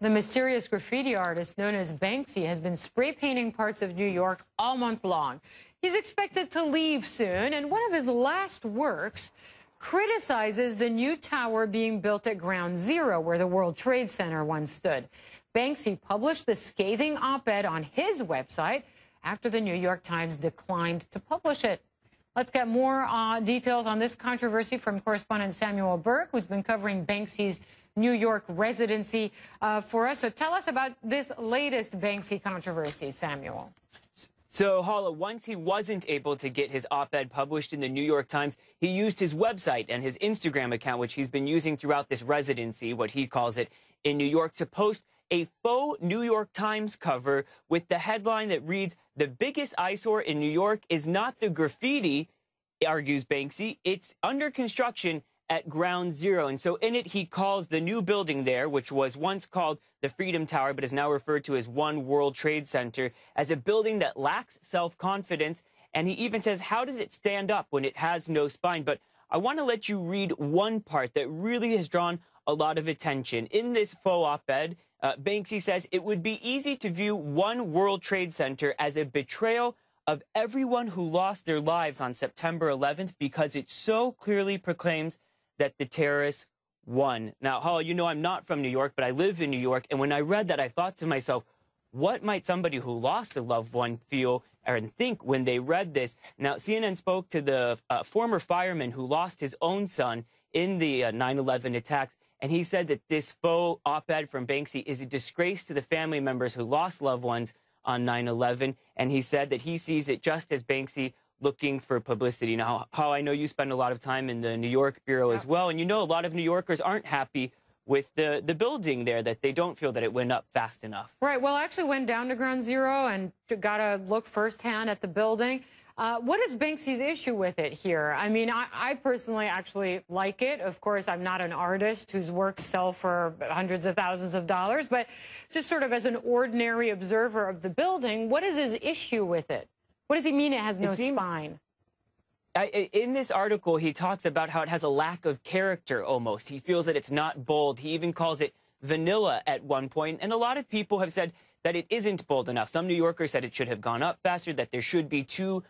The mysterious graffiti artist known as Banksy has been spray painting parts of New York all month long. He's expected to leave soon, and one of his last works criticizes the new tower being built at Ground Zero, where the World Trade Center once stood. Banksy published the scathing op-ed on his website after the New York Times declined to publish it. Let's get more details on this controversy from correspondent Samuel Burke, who's been covering Banksy's New York residency for us. So tell us about this latest Banksy controversy, Samuel. So, Hala, once he wasn't able to get his op-ed published in the New York Times, he used his website and his Instagram account, which he's been using throughout this residency, what he calls it, in New York, to post a faux New York Times cover with the headline that reads, "The biggest eyesore in New York is not the graffiti," argues Banksy, "it's under construction at Ground Zero." And so in it, he calls the new building there, which was once called the Freedom Tower, but is now referred to as One World Trade Center, as a building that lacks self-confidence. And he even says, how does it stand up when it has no spine? But I want to let you read one part that really has drawn a lot of attention. In this faux op-ed, Banksy says it would be easy to view One World Trade Center as a betrayal of everyone who lost their lives on September 11th because it so clearly proclaims that the terrorists won. Now, Hall, you know I'm not from New York, but I live in New York. And when I read that, I thought to myself, what might somebody who lost a loved one feel and think when they read this? Now, CNN spoke to the former fireman who lost his own son in the 9/11 attacks, and he said that this faux op-ed from Banksy is a disgrace to the family members who lost loved ones on 9/11, and he said that he sees it just as Banksy looking for publicity. Now, how I know you spend a lot of time in the New York Bureau as well, and you know a lot of New Yorkers aren't happy with the building there, that they don't feel that it went up fast enough. Right. Well, I actually went down to Ground Zero and got a look firsthand at the building. What is Banksy's issue with it here? I mean, I personally actually like it. Of course, I'm not an artist whose works sell for hundreds of thousands of dollars, but just sort of as an ordinary observer of the building, what is his issue with it? What does he mean it has no spine? In this article, he talks about how it has a lack of character almost. He feels that it's not bold. He even calls it vanilla at one point. And a lot of people have said that it isn't bold enough. Some New Yorkers said it should have gone up faster, that there should be two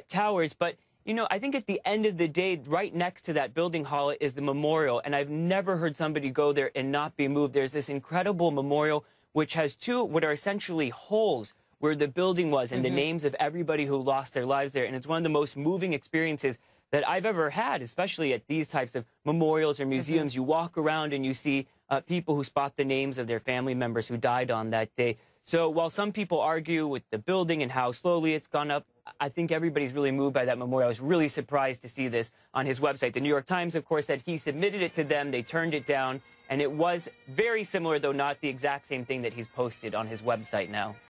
towers. But, you know, I think at the end of the day, right next to that building hall is the memorial. And I've never heard somebody go there and not be moved. There's this incredible memorial which has two what are essentially holes where the building was and the names of everybody who lost their lives there. And it's one of the most moving experiences that I've ever had, especially at these types of memorials or museums. You walk around and you see people who spot the names of their family members who died on that day. So while some people argue with the building and how slowly it's gone up, I think everybody's really moved by that memorial. I was really surprised to see this on his website. The New York Times, of course, said he submitted it to them. They turned it down. And it was very similar, though not the exact same thing that he's posted on his website now.